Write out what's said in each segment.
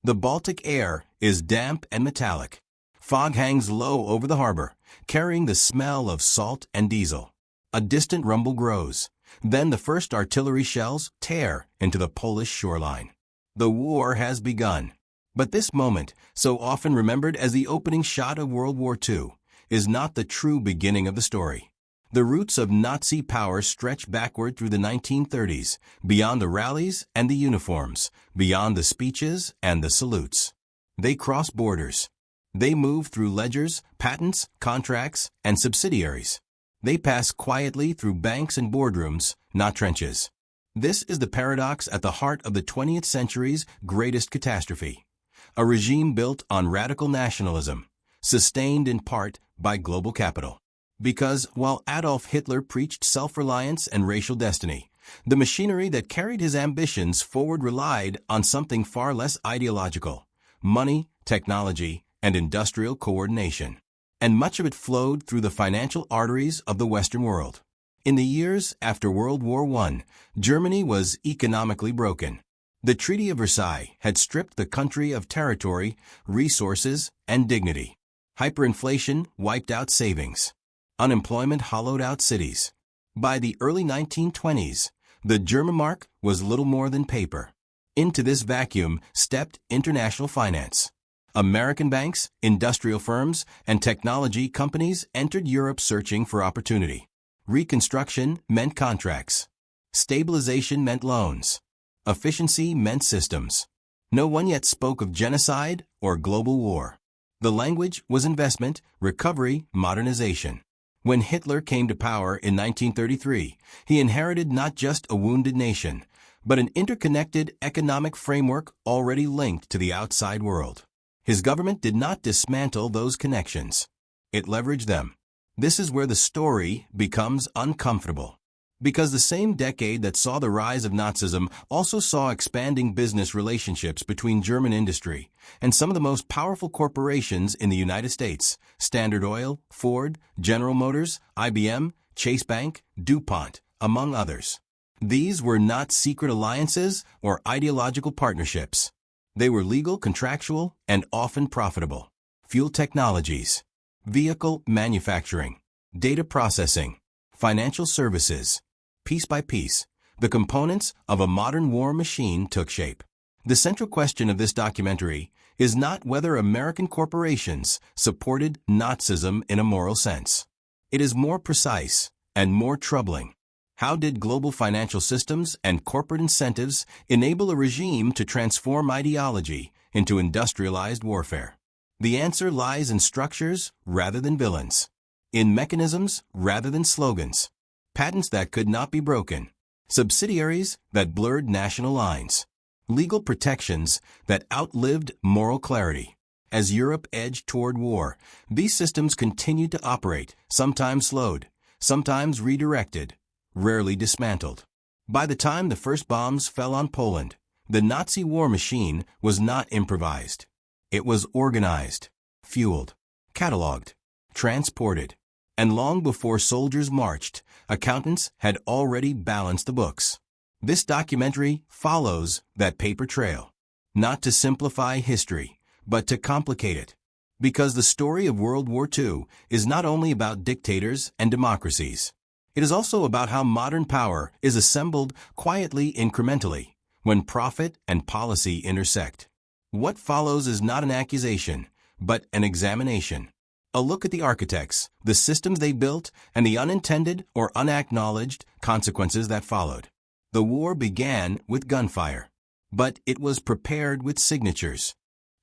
The Baltic air is damp and metallic. Fog hangs low over the harbor, carrying the smell of salt and diesel. A distant rumble grows. Then the first artillery shells tear into the Polish shoreline. The war has begun. But this moment, so often remembered as the opening shot of World War II, is not the true beginning of the story. The roots of Nazi power stretch backward through the 1930s, beyond the rallies and the uniforms, beyond the speeches and the salutes. They cross borders. They move through ledgers, patents, contracts, and subsidiaries. They pass quietly through banks and boardrooms, not trenches. This is the paradox at the heart of the 20th century's greatest catastrophe. A regime built on radical nationalism, sustained in part by global capital. Because while Adolf Hitler preached self-reliance and racial destiny, the machinery that carried his ambitions forward relied on something far less ideological: money, technology, and industrial coordination. And much of it flowed through the financial arteries of the Western world. In the years after World War I, Germany was economically broken. The Treaty of Versailles had stripped the country of territory, resources, and dignity. Hyperinflation wiped out savings. Unemployment hollowed out cities. By the early 1920s, the German mark was little more than paper. Into this vacuum stepped international finance. American banks, industrial firms, and technology companies entered Europe searching for opportunity. Reconstruction meant contracts. Stabilization meant loans. Efficiency meant systems. No one yet spoke of genocide or global war. The language was investment, recovery, modernization. When Hitler came to power in 1933, he inherited not just a wounded nation, but an interconnected economic framework already linked to the outside world. His government did not dismantle those connections. It leveraged them. This is where the story becomes uncomfortable. Because the same decade that saw the rise of Nazism also saw expanding business relationships between German industry and some of the most powerful corporations in the United States: Standard Oil, Ford, General Motors, IBM, Chase Bank, DuPont, among others. These were not secret alliances or ideological partnerships. They were legal, contractual, and often profitable. Fuel technologies, vehicle manufacturing, data processing, financial services. Piece by piece, the components of a modern war machine took shape. The central question of this documentary is not whether American corporations supported Nazism in a moral sense. It is more precise and more troubling. How did global financial systems and corporate incentives enable a regime to transform ideology into industrialized warfare? The answer lies in structures rather than villains, in mechanisms rather than slogans, patents that could not be broken, subsidiaries that blurred national lines, legal protections that outlived moral clarity. As Europe edged toward war, these systems continued to operate, sometimes slowed, sometimes redirected, rarely dismantled. By the time the first bombs fell on Poland, the Nazi war machine was not improvised. It was organized, fueled, cataloged, transported. And long before soldiers marched, accountants had already balanced the books. This documentary follows that paper trail, not to simplify history, but to complicate it. Because the story of World War II is not only about dictators and democracies. It is also about how modern power is assembled quietly, incrementally, when profit and policy intersect. What follows is not an accusation, but an examination. A look at the architects, the systems they built, and the unintended or unacknowledged consequences that followed. The war began with gunfire, but it was prepared with signatures.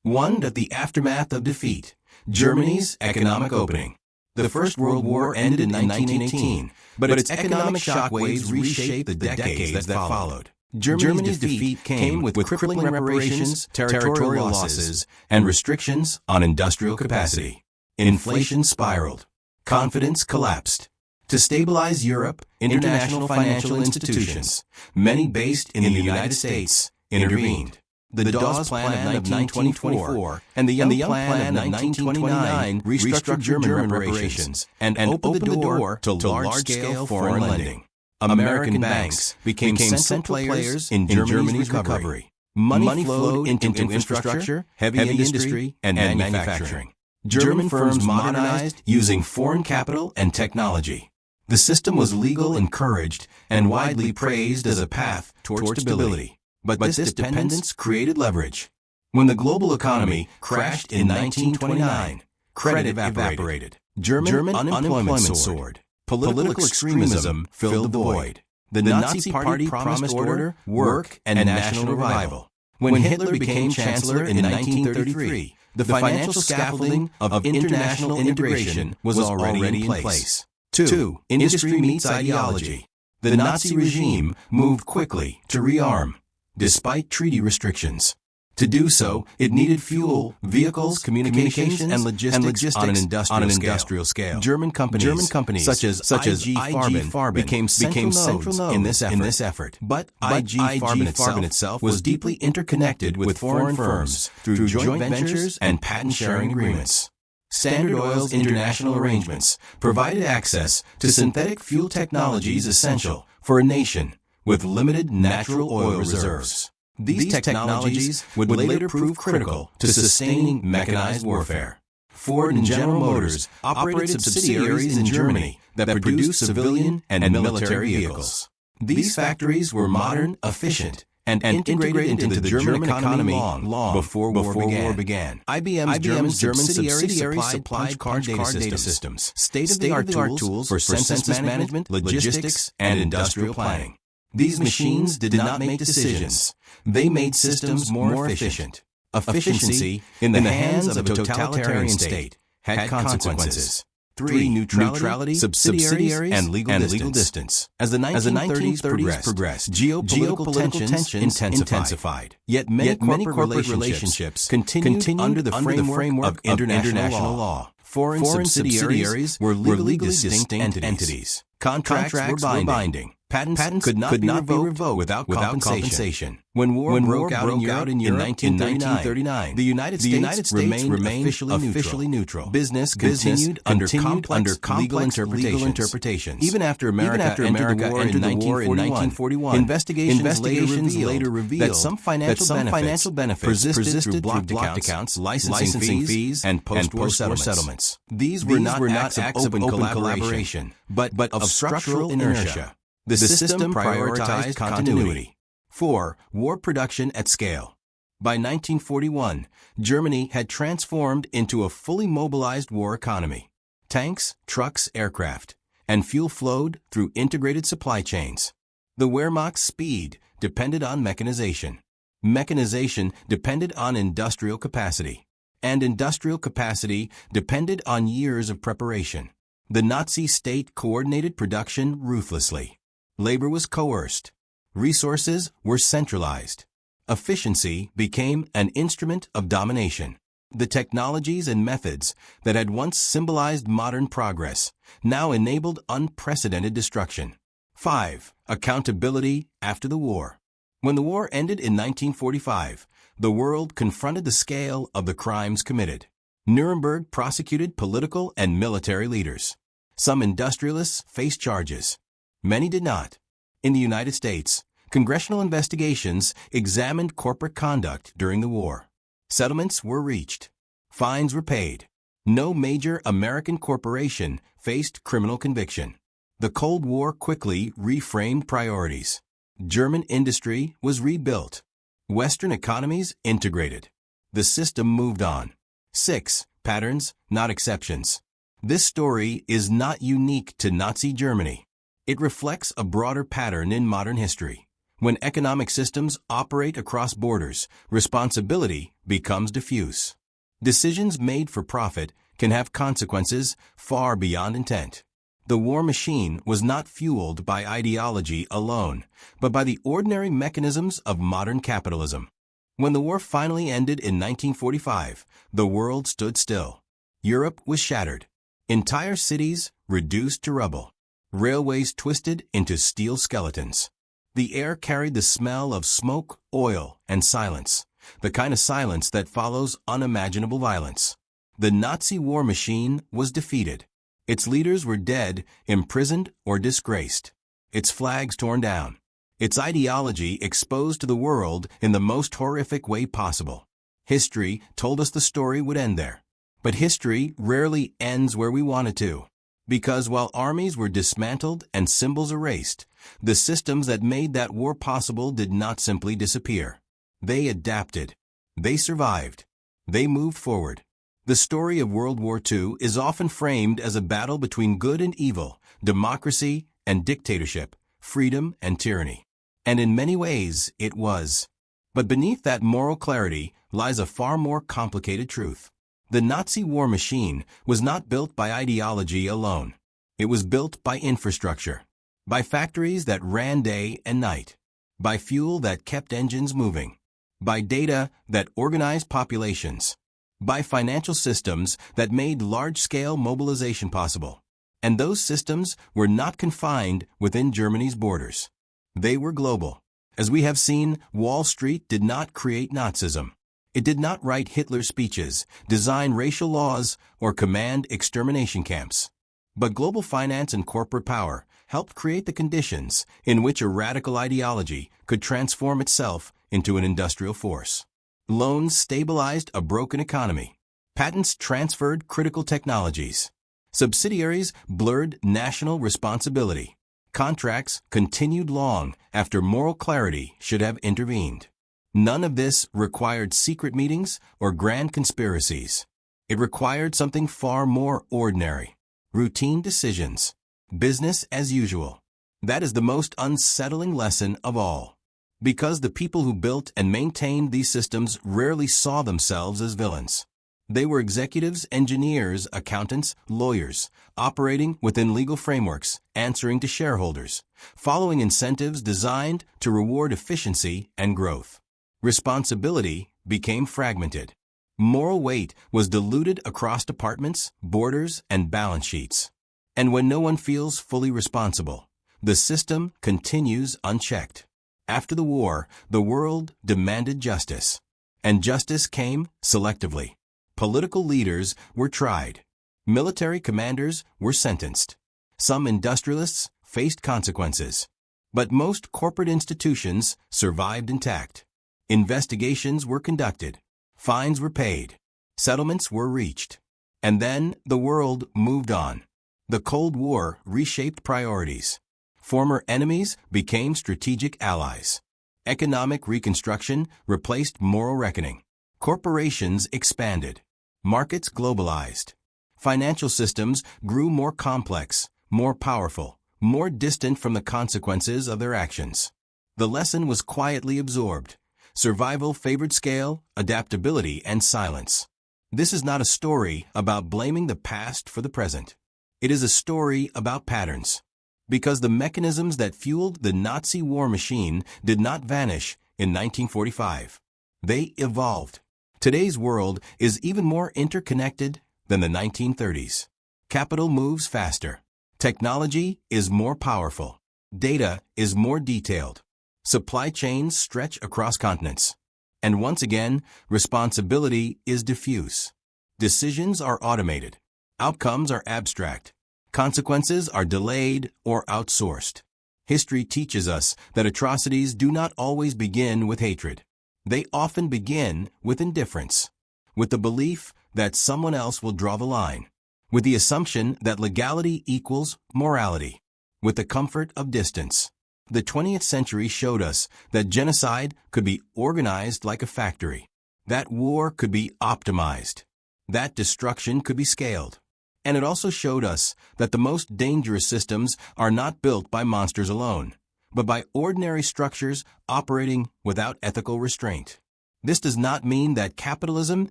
One at the aftermath of defeat, Germany's economic opening. The First World War ended in 1918, but its economic shockwaves reshaped the decades that followed. Germany's defeat came with crippling reparations, territorial losses, and restrictions on industrial capacity. Inflation spiraled. Confidence collapsed. To stabilize Europe, international financial institutions, many based in the United States, intervened. The Dawes Plan of 1924 and the Young Plan of 1929 restructured German reparations and opened the door to large-scale foreign lending. American banks became central players in Germany's recovery. Money flowed into infrastructure, heavy industry, and manufacturing. German firms modernized using foreign capital and technology. The system was legal, encouraged, and widely praised as a path toward stability. But this dependence created leverage. When the global economy crashed in 1929, credit evaporated. German unemployment soared. Political extremism filled the void. The Nazi Party promised order, work, and national revival. When Hitler became chancellor in 1933, the financial scaffolding of international integration was already in place. 2. Industry meets ideology. The Nazi regime moved quickly to rearm, despite treaty restrictions. To do so, it needed fuel, vehicles, communications, and logistics on an industrial scale. German companies such as IG Farben became central nodes in this effort. But IG Farben itself was deeply interconnected with foreign firms through joint ventures and patent-sharing agreements. Standard Oil's international arrangements provided access to synthetic fuel technologies essential for a nation with limited natural oil reserves. These technologies would later prove critical to sustaining mechanized warfare. Ford and General Motors operated subsidiaries in Germany that produced civilian and military vehicles. These factories were modern, efficient, and integrated into the German economy long before war began. IBM's German subsidiaries supplied punch card data systems, state-of-the-art tools for census management, logistics, and industrial planning. These machines did not make decisions. They made systems more efficient. Efficiency in the hands of a totalitarian state had consequences. 3. Neutrality, subsidiaries, and legal distance. As the 1930s progressed, geopolitical tensions intensified. Yet many corporate relationships continued under the framework of international law. Foreign subsidiaries were legally distinct entities. Contracts were binding. Patents could not be revoked without compensation. When war broke out in Europe in 1939, the United States remained officially neutral. Business continued under complex legal interpretations. Even after America entered the war in 1941, investigations later revealed that some financial benefits persisted through blocked accounts, licensing fees, and post-war settlements. These were not acts of open collaboration, but of structural inertia. The system prioritized continuity. 4. War production at scale. By 1941, Germany had transformed into a fully mobilized war economy. Tanks, trucks, aircraft, and fuel flowed through integrated supply chains. The Wehrmacht's speed depended on mechanization. Mechanization depended on industrial capacity. And industrial capacity depended on years of preparation. The Nazi state coordinated production ruthlessly. Labor was coerced. Resources were centralized. Efficiency became an instrument of domination. The technologies and methods that had once symbolized modern progress now enabled unprecedented destruction. 5. Accountability after the war. When the war ended in 1945, the world confronted the scale of the crimes committed. Nuremberg prosecuted political and military leaders. Some industrialists faced charges. Many did not. In the United States, congressional investigations examined corporate conduct during the war. Settlements were reached. Fines were paid. No major American corporation faced criminal conviction. The Cold War quickly reframed priorities. German industry was rebuilt. Western economies integrated. The system moved on. 6. Patterns, not exceptions. This story is not unique to Nazi Germany. It reflects a broader pattern in modern history. When economic systems operate across borders, responsibility becomes diffuse. Decisions made for profit can have consequences far beyond intent. The war machine was not fueled by ideology alone, but by the ordinary mechanisms of modern capitalism. When the war finally ended in 1945, the world stood still. Europe was shattered. Entire cities reduced to rubble. Railways twisted into steel skeletons. The air carried the smell of smoke, oil, and silence, the kind of silence that follows unimaginable violence. The Nazi war machine was defeated. Its leaders were dead, imprisoned, or disgraced. Its flags torn down. its ideology exposed to the world in the most horrific way possible. History told us the story would end there. But history rarely ends where we want it to. Because while armies were dismantled and symbols erased, the systems that made that war possible did not simply disappear. They adapted. They survived. They moved forward. The story of World War II is often framed as a battle between good and evil, democracy and dictatorship, freedom and tyranny. And in many ways, it was. But beneath that moral clarity lies a far more complicated truth. The Nazi war machine was not built by ideology alone. It was built by infrastructure, by factories that ran day and night, by fuel that kept engines moving, by data that organized populations, by financial systems that made large-scale mobilization possible. And those systems were not confined within Germany's borders. They were global. As we have seen, Wall Street did not create Nazism. It did not write Hitler's speeches, design racial laws, or command extermination camps. But global finance and corporate power helped create the conditions in which a radical ideology could transform itself into an industrial force. Loans stabilized a broken economy. Patents transferred critical technologies. Subsidiaries blurred national responsibility. Contracts continued long after moral clarity should have intervened. None of this required secret meetings or grand conspiracies. It required something far more ordinary. Routine decisions. Business as usual. That is the most unsettling lesson of all. Because the people who built and maintained these systems rarely saw themselves as villains. They were executives, engineers, accountants, lawyers, operating within legal frameworks, answering to shareholders, following incentives designed to reward efficiency and growth. Responsibility became fragmented. Moral weight was diluted across departments, borders, and balance sheets. And when no one feels fully responsible, the system continues unchecked. After the war, the world demanded justice. And justice came selectively. Political leaders were tried. Military commanders were sentenced. Some industrialists faced consequences. But most corporate institutions survived intact. Investigations were conducted. Fines were paid. Settlements were reached. And then the world moved on. The Cold War reshaped priorities. Former enemies became strategic allies. Economic reconstruction replaced moral reckoning. Corporations expanded. Markets globalized. Financial systems grew more complex, more powerful, more distant from the consequences of their actions. The lesson was quietly absorbed. Survival favored scale, adaptability, and silence. This is not a story about blaming the past for the present. It is a story about patterns. Because the mechanisms that fueled the Nazi war machine did not vanish in 1945. They evolved. Today's world is even more interconnected than the 1930s. Capital moves faster. Technology is more powerful. Data is more detailed. Supply chains stretch across continents. And once again, responsibility is diffuse. Decisions are automated. Outcomes are abstract. Consequences are delayed or outsourced. History teaches us that atrocities do not always begin with hatred. They often begin with indifference, with the belief that someone else will draw the line, with the assumption that legality equals morality, with the comfort of distance. The 20th century showed us that genocide could be organized like a factory, that war could be optimized, that destruction could be scaled. And it also showed us that the most dangerous systems are not built by monsters alone, but by ordinary structures operating without ethical restraint. This does not mean that capitalism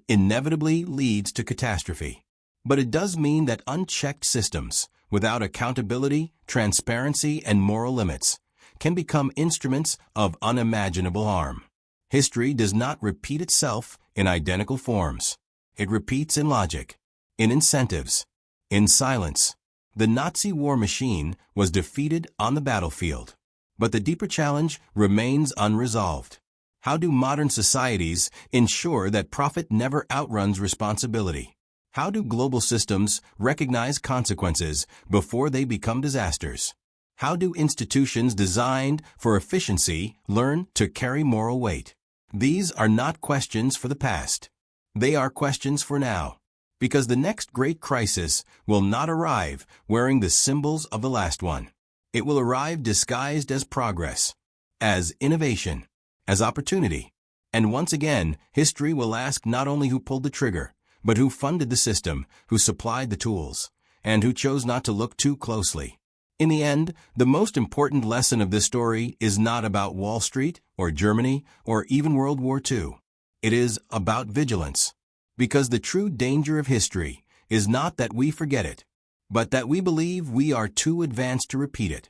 inevitably leads to catastrophe, but it does mean that unchecked systems, without accountability, transparency, and moral limits, can become instruments of unimaginable harm. History does not repeat itself in identical forms. It repeats in logic, in incentives, in silence. The Nazi war machine was defeated on the battlefield. But the deeper challenge remains unresolved. How do modern societies ensure that profit never outruns responsibility? How do global systems recognize consequences before they become disasters? How do institutions designed for efficiency learn to carry moral weight? These are not questions for the past. They are questions for now. Because the next great crisis will not arrive wearing the symbols of the last one. It will arrive disguised as progress, as innovation, as opportunity. And once again, history will ask not only who pulled the trigger, but who funded the system, who supplied the tools, and who chose not to look too closely. In the end, the most important lesson of this story is not about Wall Street, or Germany, or even World War II. It is about vigilance. Because the true danger of history is not that we forget it, but that we believe we are too advanced to repeat it.